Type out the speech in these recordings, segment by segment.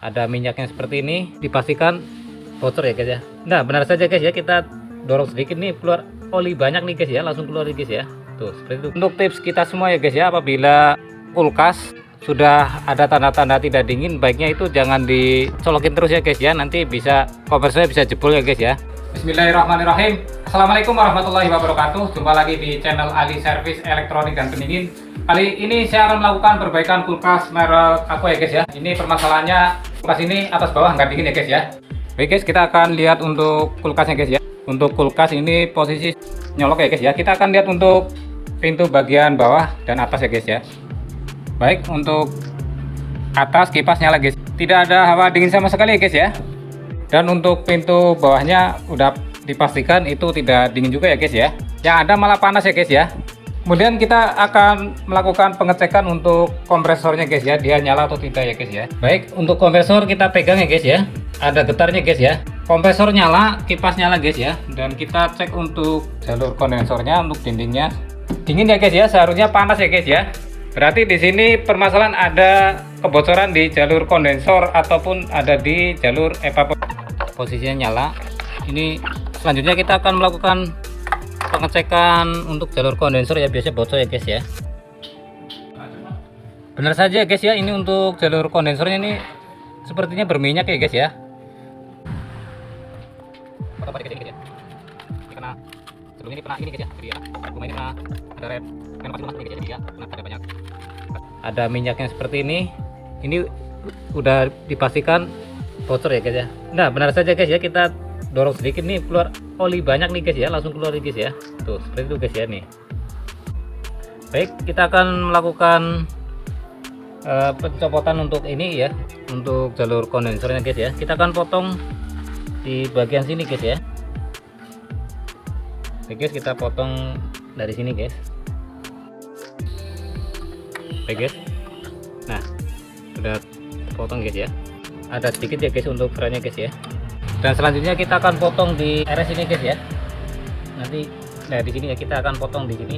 Ada minyaknya seperti ini, dipastikan bocor ya guys ya. Nah benar saja guys ya, kita dorong sedikit nih keluar oli banyak nih guys ya, langsung keluar nih guys ya. Tuh seperti itu. Untuk tips kita semua ya guys ya, apabila kulkas sudah ada tanda-tanda tidak dingin, baiknya itu jangan dicolokin terus ya guys ya, nanti bisa kompresornya bisa jebol ya guys ya. Bismillahirrahmanirrahim. Assalamualaikum warahmatullahi wabarakatuh. Jumpa lagi di channel Ali Servis Elektronik dan Pendingin. Kali ini saya akan melakukan perbaikan kulkas merek Aqua ya guys ya. Ini permasalahannya, kulkas ini atas bawah nggak dingin ya guys ya. Baik guys, kita akan lihat untuk kulkasnya guys ya. Untuk kulkas ini posisi nyolok ya guys ya. Kita akan lihat untuk pintu bagian bawah dan atas ya guys ya. Baik, untuk atas kipas nyala guys. Tidak ada hawa dingin sama sekali ya guys ya. Dan untuk pintu bawahnya udah dipastikan itu tidak dingin juga ya guys ya. Yang ada malah panas ya guys ya. Kemudian kita akan melakukan pengecekan untuk kompresornya guys ya, dia nyala atau tidak ya guys ya. Baik, untuk kompresor kita pegang ya guys ya. Ada getarnya guys ya. Kompresor nyala, kipas nyala guys ya. Dan kita cek untuk jalur kondensornya, untuk dindingnya dingin ya guys ya, seharusnya panas ya guys ya. Berarti di sini permasalahan ada kebocoran di jalur kondensor ataupun ada di jalur evaporasi. Posisinya nyala. Ini selanjutnya kita akan melakukan pengecekan untuk jalur kondensor ya, biasanya bocor ya guys ya. Benar saja guys ya, ini untuk jalur kondensornya ini sepertinya berminyak ya guys ya. Karena sebelumnya ini pernah ini guys ya, jadi ya rumah ini pernah ada red renovasi rumah ini guys ya, jadi ya pernah ada banyak ada minyaknya seperti ini udah dipastikan bocor ya guys ya. Nah benar saja guys ya, kita dorong sedikit nih keluar oli banyak nih guys ya, langsung keluar nih guys ya. Tuh seperti itu guys ya nih. Baik, kita akan melakukan pencopotan untuk ini ya, untuk jalur kondensornya guys ya. Kita akan potong di bagian sini guys ya. Oke guys, kita potong dari sini guys. Oke guys, nah sudah potong guys ya. Ada sedikit ya guys untuk kerannya guys ya. Dan selanjutnya kita akan potong di RS ini guys ya. Nanti nah di sini ya kita akan potong di sini.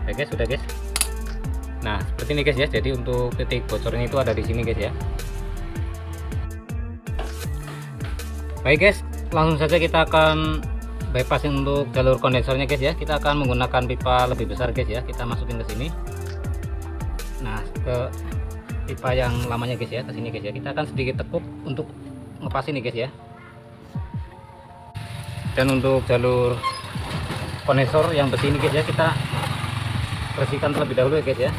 Oke guys, sudah guys. Nah seperti ini guys ya. Jadi untuk titik bocornya itu ada di sini guys ya. Baik guys, langsung saja kita akan bypassing untuk jalur kondensornya guys ya. Kita akan menggunakan pipa lebih besar guys ya. Kita masukin ke sini. Nah ke pipa yang lamanya guys ya, ke sini guys ya. Kita akan sedikit tekuk untuk ngepas ini guys ya. Dan untuk jalur kondensor yang besi ini guys ya, kita bersihkan terlebih dahulu ya guys ya.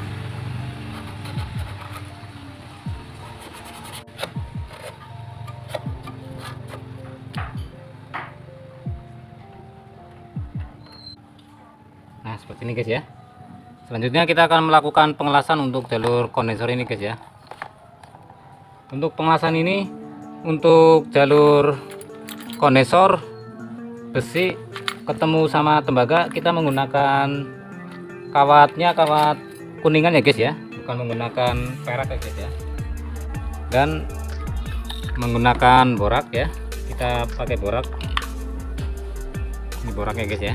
Nah seperti ini guys ya. Selanjutnya kita akan melakukan pengelasan untuk jalur kondensor ini guys ya. Untuk pengelasan ini, untuk jalur kondensor besi ketemu sama tembaga, kita menggunakan kawatnya kawat kuningan ya guys ya, bukan menggunakan perak ya guys ya. Dan menggunakan borak ya, kita pakai borak. Ini boraknya guys ya.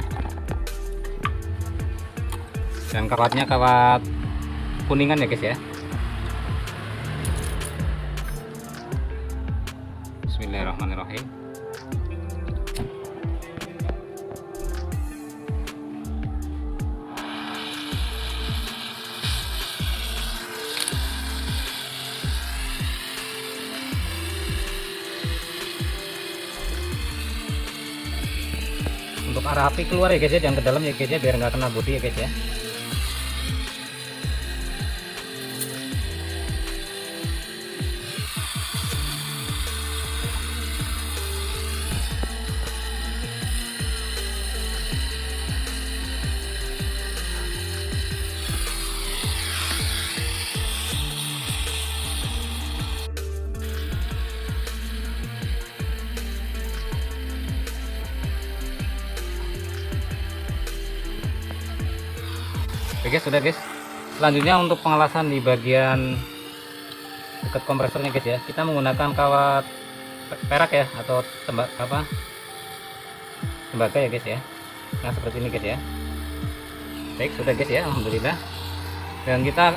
Dan kawatnya kawat kuningan ya guys ya. Bismillahirrahmanirrahim. Untuk arah api keluar ya guys ya, jangan ke dalam ya guys ya, biar nggak kena bodi ya guys ya. Oke guys, sudah guys. Selanjutnya untuk pengelasan di bagian dekat kompresornya guys ya, kita menggunakan kawat perak ya, atau tembak apa tembaga ya guys ya. Nah seperti ini guys ya. Baik, sudah guys ya, alhamdulillah. Dan kita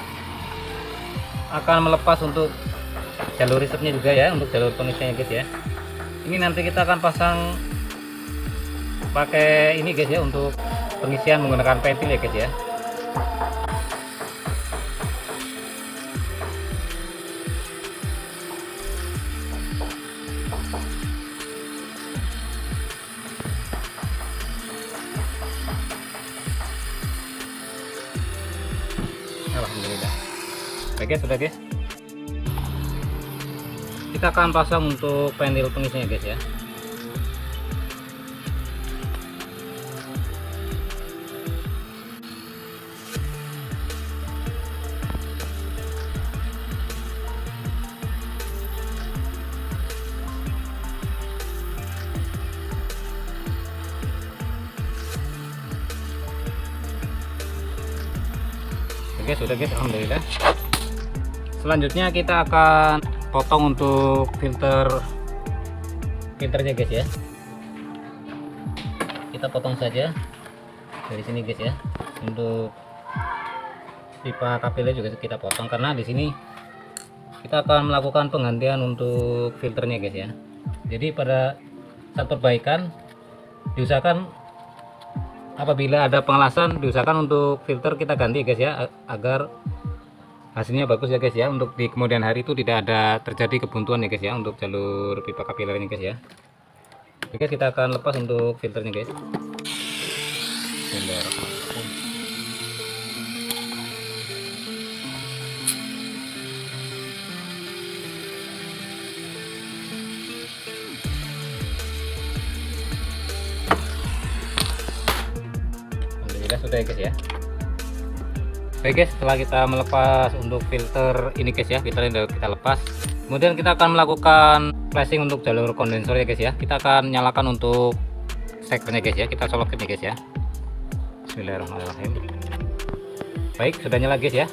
akan melepas untuk jalur resetnya juga ya, untuk jalur pengisiannya guys ya. Ini nanti kita akan pasang pakai ini guys ya, untuk pengisian menggunakan pentil ya guys ya. Alhamdulillah. Baik guys, sudah guys. Kita akan pasang untuk pentil pengisinya guys ya. Oke, sudah guys, alhamdulillah. Selanjutnya kita akan potong untuk filternya guys ya. Kita potong saja dari sini guys ya. Untuk pipa kapiler juga kita potong, karena di sini kita akan melakukan penggantian untuk filternya guys ya. Jadi pada saat perbaikan diusahakan apabila ada pengelasan diusahakan untuk filter kita ganti guys ya, agar hasilnya bagus ya guys ya. Untuk di kemudian hari itu tidak ada terjadi kebuntuan ya guys ya, untuk jalur pipa kapiler ini guys ya. Oke, kita akan lepas untuk filternya guys. Alhamdulillah sudah ya guys ya. Baik guys, setelah kita melepas untuk filter ini guys ya, filter yang kita lepas, kemudian kita akan melakukan flashing untuk jalur kondensor ya guys ya. Kita akan nyalakan untuk stekernya guys ya, kita colokin ya guys ya. Bismillahirrahmanirrahim. Baik, sudah nyala guys ya.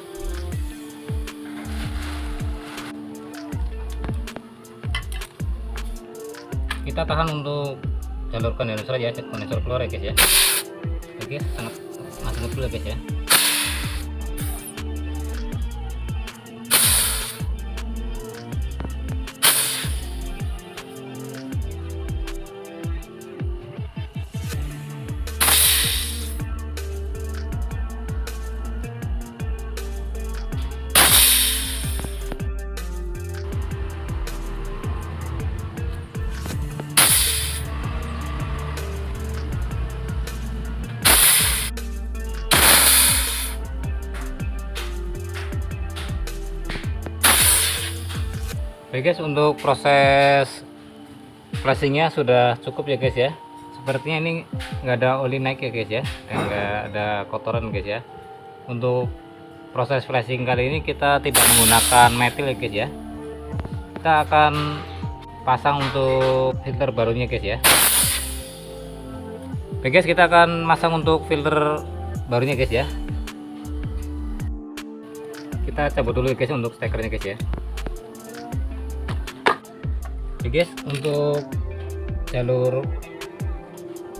Kita tahan untuk jalur kondensor ya, kondensor keluar ya guys ya. Oke, sangat masuk dulu ya guys ya. Baik guys, untuk proses flashingnya sudah cukup ya guys ya. Sepertinya ini nggak ada oli naik ya guys ya, dan nggak ada kotoran guys ya. Untuk proses flashing kali ini kita tidak menggunakan metal ya guys ya. Kita akan pasang untuk filter barunya guys ya. Baik guys, kita akan masang untuk filter barunya guys ya. Kita cabut dulu ya guys untuk stekernya guys ya. Oke guys, untuk jalur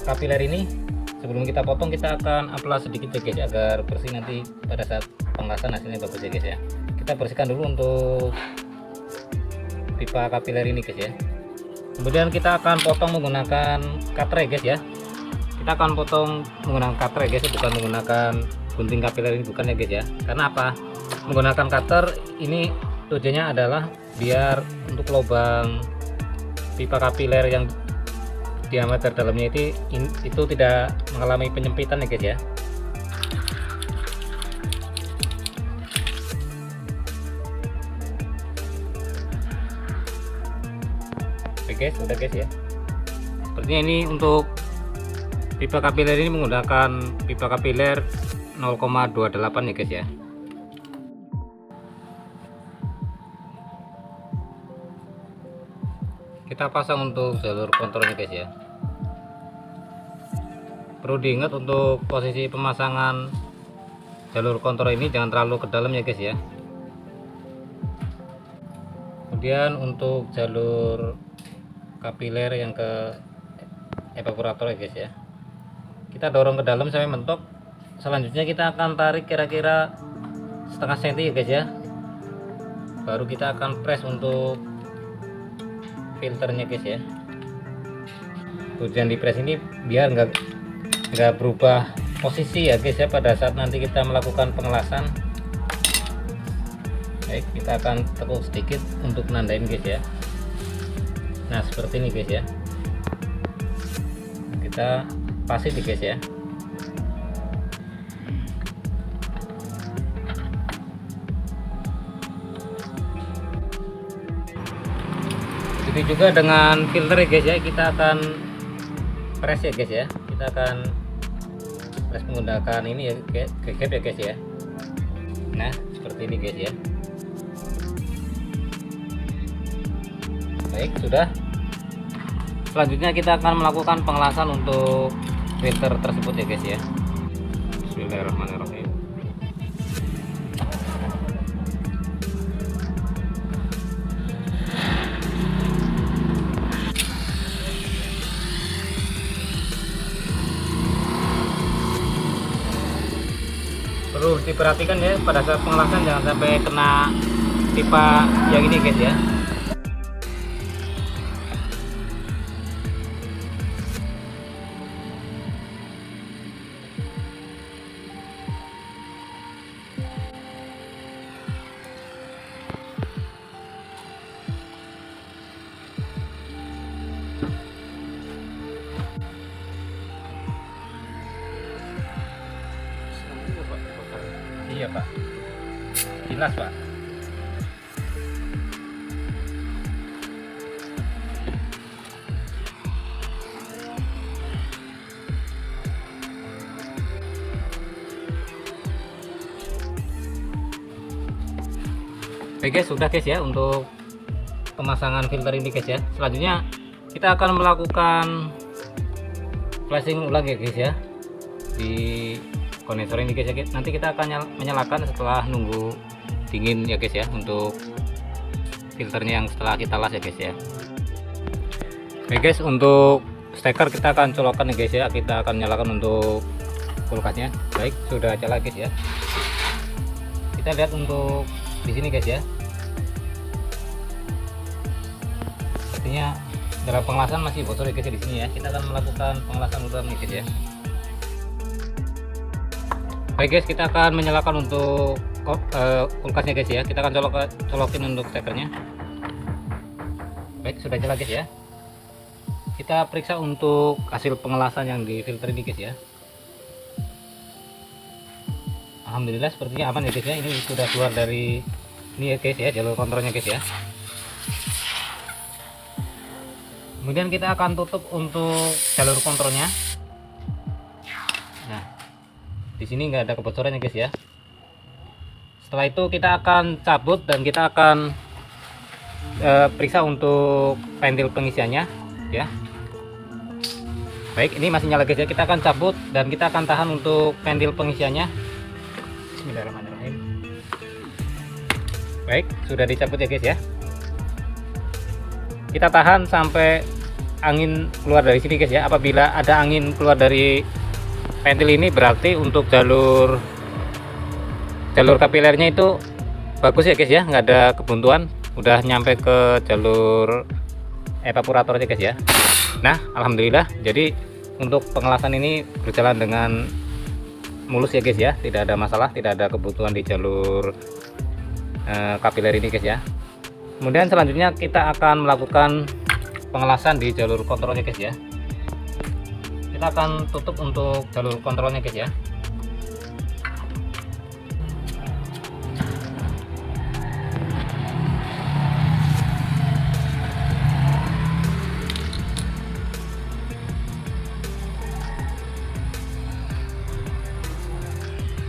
kapiler ini sebelum kita potong kita akan amplas sedikit ya guys, agar bersih nanti pada saat pengelasan hasilnya bagus ya guys ya. Kita bersihkan dulu untuk pipa kapiler ini guys ya. Kemudian kita akan potong menggunakan cutter ya guys ya. Kita akan potong menggunakan cutter ya guys, bukan menggunakan gunting kapiler ini, bukan ya guys ya. Karena apa? Menggunakan cutter ini tujuannya adalah biar untuk lubang pipa kapiler yang diameter dalamnya itu tidak mengalami penyempitan ya guys ya. Oke guys, udah guys ya. Sepertinya ini untuk pipa kapiler ini menggunakan pipa kapiler 0,28 ya guys ya. Kita pasang untuk jalur kontrolnya guys ya. Perlu diingat untuk posisi pemasangan jalur kontrol ini jangan terlalu ke dalam ya guys ya. Kemudian untuk jalur kapiler yang ke evaporator ya guys ya. kita dorong ke dalam sampai mentok. Selanjutnya kita akan tarik kira-kira setengah senti ya guys ya, baru kita akan press untuk filternya guys ya. Tujuan di press ini biar nggak berubah posisi ya guys ya pada saat nanti kita melakukan pengelasan. Baik, kita akan tekuk sedikit untuk nandain guys ya. Nah seperti ini guys ya, kita pasin guys ya. Begitu juga dengan filter ya guys ya, kita akan press ya guys ya. Kita akan press menggunakan ini ya gegep ya guys ya. Nah seperti ini guys ya. Baik, sudah. Selanjutnya kita akan melakukan pengelasan untuk filter tersebut ya guys ya. Bismillahirrahmanirrahim. Perlu diperhatikan ya pada saat pengelasan jangan sampai kena pipa yang ini guys ya. Iya Pak, jelas Pak. Oke guys, sudah guys ya untuk pemasangan filter ini guys ya. Selanjutnya kita akan melakukan flashing ulang ya guys ya di kondensor ini guys ya. Nanti kita akan menyalakan setelah nunggu dingin ya guys ya, untuk filternya yang setelah kita las ya guys ya. Oke guys, untuk steker kita akan colokkan ya guys ya. Kita akan nyalakan untuk kulkasnya. Baik, sudah nyala guys ya. Kita lihat untuk di sini guys ya, sepertinya dalam pengelasan masih bocor ya guys ya di sini ya. Kita akan melakukan pengelasan ulang nih guys ya. Baik guys, kita akan menyalakan untuk kulkasnya guys ya. Kita akan colokin untuk stekernya. Baik, sudah nyala guys ya. Kita periksa untuk hasil pengelasan yang di filter ini guys ya. Alhamdulillah sepertinya aman ya guys ya. Ini sudah keluar dari ini ya guys ya, jalur kontrolnya guys ya. Kemudian kita akan tutup untuk jalur kontrolnya. Nah, di sini nggak ada kebocoran ya guys ya. Setelah itu kita akan cabut dan kita akan periksa untuk pentil pengisiannya ya. Baik, ini masih nyala guys ya. Kita akan cabut dan kita akan tahan untuk pentil pengisiannya. Bismillahirrahmanirrahim. Baik, sudah dicabut ya guys ya. Kita tahan sampai angin keluar dari sini guys ya. Apabila ada angin keluar dari pentil ini berarti untuk jalur kapilernya itu bagus ya guys ya, nggak ada kebuntuan, udah nyampe ke jalur evaporatornya guys ya. Nah alhamdulillah, jadi untuk pengelasan ini berjalan dengan mulus ya guys ya, tidak ada masalah, tidak ada kebutuhan di jalur kapiler ini guys ya. Kemudian selanjutnya kita akan melakukan pengelasan di jalur kontrolnya guys ya. Kita akan tutup untuk jalur kontrolnya guys ya.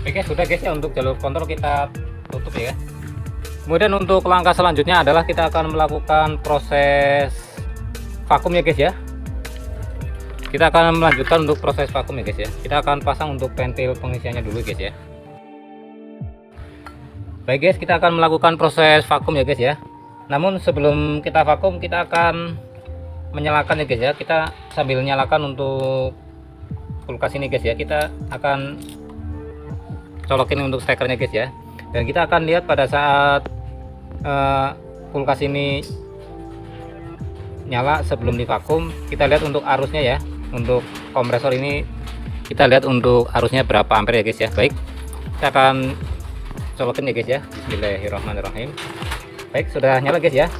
Oke, sudah guys ya, untuk jalur kontrol kita tutup ya. Kemudian untuk langkah selanjutnya adalah kita akan melakukan proses vakum ya guys ya. Kita akan melanjutkan untuk proses vakum ya guys ya. Kita akan pasang untuk pentil pengisiannya dulu guys ya. Baik guys, kita akan melakukan proses vakum ya guys ya. Namun sebelum kita vakum, kita akan menyalakan ya guys ya. Kita sambil nyalakan untuk kulkas ini guys ya, kita akan colokin untuk stekernya guys ya. Dan kita akan lihat pada saat kulkas ini nyala sebelum divakum, kita lihat untuk arusnya ya. Untuk kompresor ini kita lihat untuk arusnya berapa ampere ya guys ya. Baik, kita akan colokin ya guys ya. Bismillahirrahmanirrahim. Baik, sudah nyala guys ya.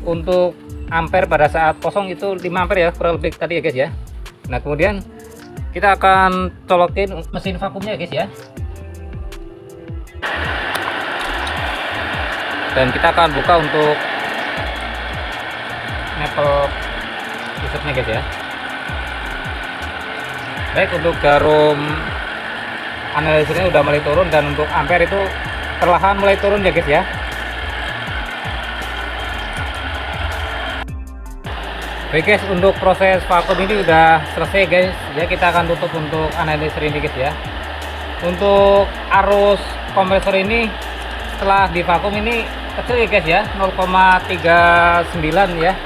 Untuk ampere pada saat kosong itu 5 ampere ya kurang lebih tadi ya guys ya. Nah kemudian kita akan colokin mesin vakumnya guys ya. Dan kita akan buka untuk nipple pisutnya guys ya. Baik, untuk jarum analisirnya udah mulai turun, dan untuk ampere itu perlahan mulai turun ya guys ya. Baik guys, untuk proses vakum ini udah selesai guys ya. Kita akan tutup untuk analisir ini guys ya. Untuk arus kompresor ini setelah divakum ini kecil ya guys ya, 0,39 ya,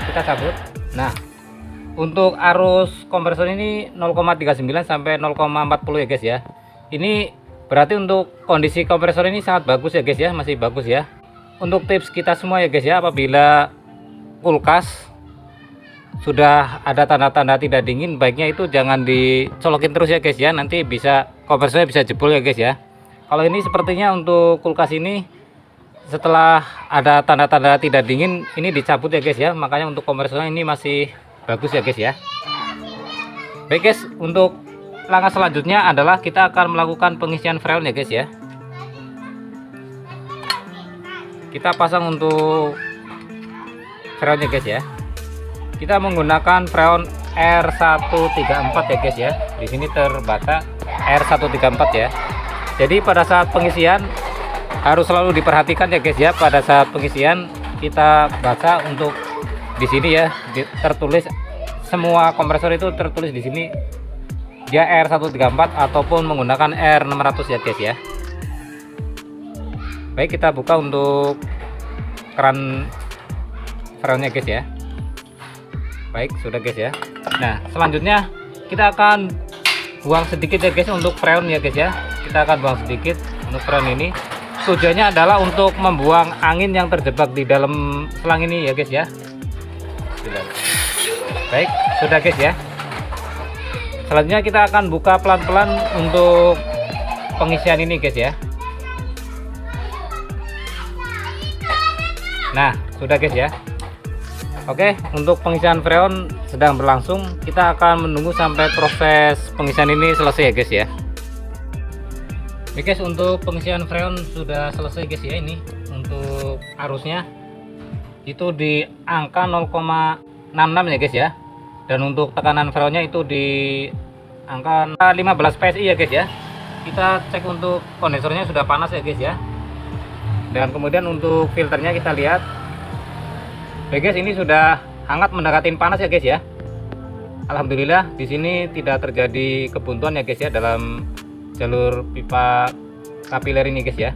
kita cabut. Nah untuk arus kompresor ini 0,39 sampai 0,40 ya guys ya. Ini berarti untuk kondisi kompresor ini sangat bagus ya guys ya, masih bagus ya. Untuk tips kita semua ya guys ya, apabila kulkas sudah ada tanda-tanda tidak dingin, baiknya itu jangan dicolokin terus ya guys ya, nanti bisa kompresornya bisa jebol ya guys ya. Kalau ini sepertinya untuk kulkas ini setelah ada tanda-tanda tidak dingin ini dicabut ya guys ya, makanya untuk kompresornya ini masih bagus ya guys ya. Baik guys, untuk langkah selanjutnya adalah kita akan melakukan pengisian freon ya guys ya. Kita pasang untuk freonnya guys ya. Kita menggunakan freon R134 ya guys ya. Di sini terbaca R134 ya. Jadi pada saat pengisian harus selalu diperhatikan ya guys ya. Pada saat pengisian kita baca untuk di sini ya, tertulis semua kompresor itu tertulis di sini dia R134 ataupun menggunakan R600 ya guys ya. Baik, kita buka untuk keran freonnya guys ya. Baik, sudah guys ya. Nah selanjutnya kita akan buang sedikit ya guys untuk freon ya guys ya. Kita akan buang sedikit untuk freon ini. Tujuannya adalah untuk membuang angin yang terjebak di dalam selang ini ya guys ya. Baik, sudah guys ya. Selanjutnya kita akan buka pelan-pelan untuk pengisian ini guys ya. Nah sudah guys ya. Oke, untuk pengisian freon sedang berlangsung. Kita akan menunggu sampai proses pengisian ini selesai ya guys ya. Oke guys, untuk pengisian freon sudah selesai guys ya. Ini untuk arusnya itu di angka 0,66 ya guys ya. Dan untuk tekanan freonnya itu di angka 15 PSI ya guys ya. Kita cek untuk kondensornya sudah panas ya guys ya. Dan kemudian untuk filternya kita lihat. Baik guys, ini sudah hangat mendekati panas ya guys ya. Alhamdulillah di sini tidak terjadi kebuntuan ya guys ya dalam jalur pipa kapiler ini guys ya.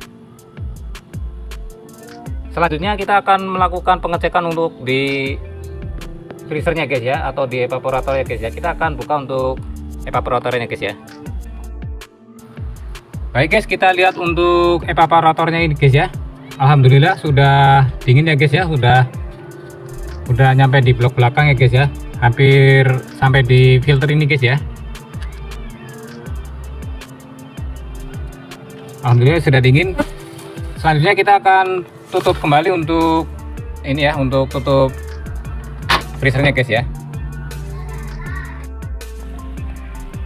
Selanjutnya kita akan melakukan pengecekan untuk di freezernya guys ya, atau di evaporator ya guys ya. Kita akan buka untuk evaporatornya guys ya. Baik guys, kita lihat untuk evaporatornya ini guys ya. Alhamdulillah sudah dingin ya guys ya, udah nyampe di blok belakang ya guys ya, hampir sampai di filter ini guys ya. Alhamdulillah sudah dingin. Selanjutnya kita akan tutup kembali untuk ini ya, untuk tutup freezernya guys ya.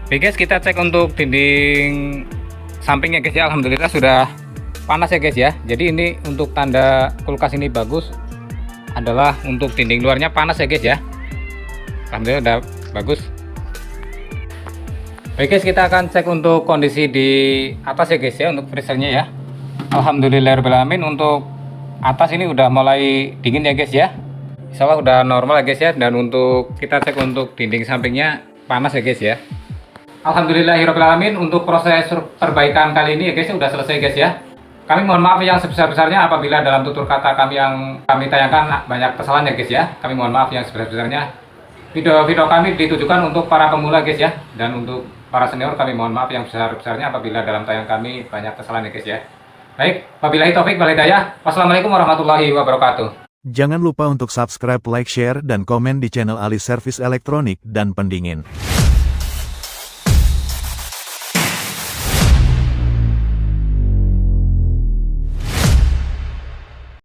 Oke guys, kita cek untuk dinding sampingnya guys ya. Alhamdulillah sudah panas ya guys ya. Jadi ini untuk tanda kulkas ini bagus adalah untuk dinding luarnya panas ya guys ya. Alhamdulillah udah bagus. Baik guys, kita akan cek untuk kondisi di atas ya guys ya, untuk freezernya ya. Alhamdulillahirobbilalamin, untuk atas ini udah mulai dingin ya guys ya. Insyaallah udah normal ya guys ya. Dan untuk kita cek untuk dinding sampingnya panas ya guys ya. Alhamdulillahirobbilalamin, untuk proses perbaikan kali ini ya guys udah selesai guys ya. Kami mohon maaf yang sebesar-besarnya apabila dalam tutur kata kami yang kami tayangkan banyak kesalahan ya guys ya. Kami mohon maaf yang sebesar-besarnya. video-video kami ditujukan untuk para pemula guys ya, dan untuk para senior kami mohon maaf yang besar-besarnya apabila dalam tayang kami banyak kesalahan ya guys ya. Baik, wabillahi taufik wal hidayah. Wassalamualaikum warahmatullahi wabarakatuh. Jangan lupa untuk subscribe, like, share, dan komen di channel Ali Servis Elektronik dan Pendingin.